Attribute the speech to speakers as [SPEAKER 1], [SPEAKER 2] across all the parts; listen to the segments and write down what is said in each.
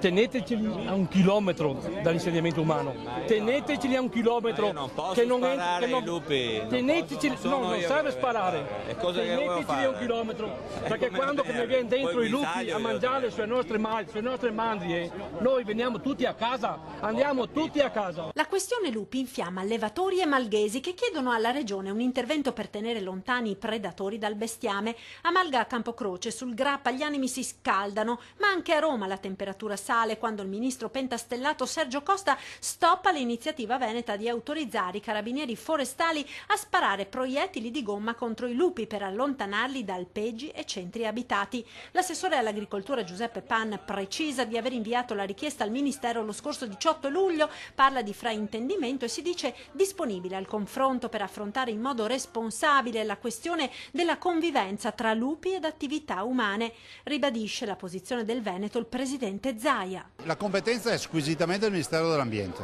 [SPEAKER 1] teneteceli a 1 chilometro dall'insediamento umano, teneteceli a 1 chilometro,
[SPEAKER 2] non posso
[SPEAKER 1] che non è,
[SPEAKER 2] sparare
[SPEAKER 1] che non,
[SPEAKER 2] ai lupi,
[SPEAKER 1] teneteceli,
[SPEAKER 2] non
[SPEAKER 1] non
[SPEAKER 2] io
[SPEAKER 1] serve
[SPEAKER 2] che-
[SPEAKER 1] sparare,
[SPEAKER 2] Cosa che volevo
[SPEAKER 1] teneteceli a
[SPEAKER 2] fare?
[SPEAKER 1] 1 chilometro, perché
[SPEAKER 2] come
[SPEAKER 1] quando
[SPEAKER 2] per-
[SPEAKER 1] ne viene dentro
[SPEAKER 2] poi
[SPEAKER 1] i lupi
[SPEAKER 2] guinzaglio
[SPEAKER 1] a
[SPEAKER 2] io
[SPEAKER 1] mangiare sulle nostre mandrie, noi veniamo tutti a casa, andiamo tutti a casa.
[SPEAKER 3] La questione lupi infiamma allevatori e malghesi che chiedono alla regione un intervento per tenere lontani i predatori dal bestiame. A Malga a Campocroce sul Grappa gli animi si scaldano, ma anche a Roma la temperatura sale quando il ministro pentastellato Sergio Costa stoppa l'iniziativa veneta di autorizzare i carabinieri forestali a sparare proiettili di gomma contro i lupi per allontanarli da alpeggi e centri abitati. L'assessore all'agricoltura Giuseppe Pan precisa di aver inviato la richiesta al Ministero lo scorso 18 luglio, parla di fraintendimento e si dice disponibile al confronto per affrontare in modo responsabile la questione della convivenza tra lupi ed attività umane. Ribadisce la posizione del Veneto il presidente Zaia.
[SPEAKER 4] La competenza è squisitamente del Ministero dell'Ambiente,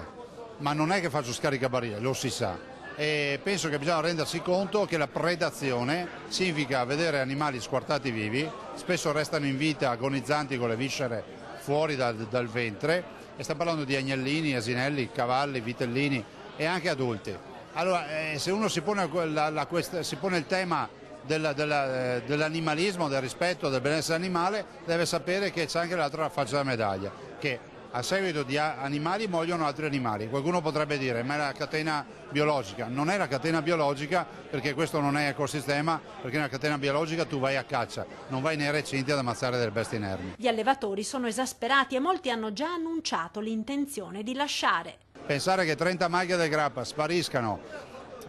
[SPEAKER 4] ma non è che faccio scaricabarile, lo si sa. E penso che bisogna rendersi conto che la predazione significa vedere animali squartati vivi, spesso restano in vita agonizzanti con le viscere fuori dal ventre, e stiamo parlando di agnellini, asinelli, cavalli, vitellini e anche adulti. Allora, se uno si pone il tema dell'animalismo, del rispetto, del benessere animale, deve sapere che c'è anche l'altra faccia della medaglia, che a seguito di animali muoiono altri animali. Qualcuno potrebbe dire ma è la catena biologica. Non è la catena biologica, perché questo non è ecosistema, perché nella catena biologica tu vai a caccia, non vai nei recinti ad ammazzare delle bestie inermi.
[SPEAKER 3] Gli allevatori sono esasperati e molti hanno già annunciato l'intenzione di lasciare.
[SPEAKER 4] Pensare che 30 maglie del Grappa spariscano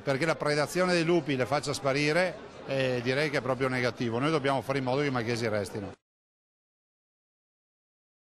[SPEAKER 4] perché la predazione dei lupi le faccia sparire, direi che è proprio negativo. Noi dobbiamo fare in modo che i malghesi restino.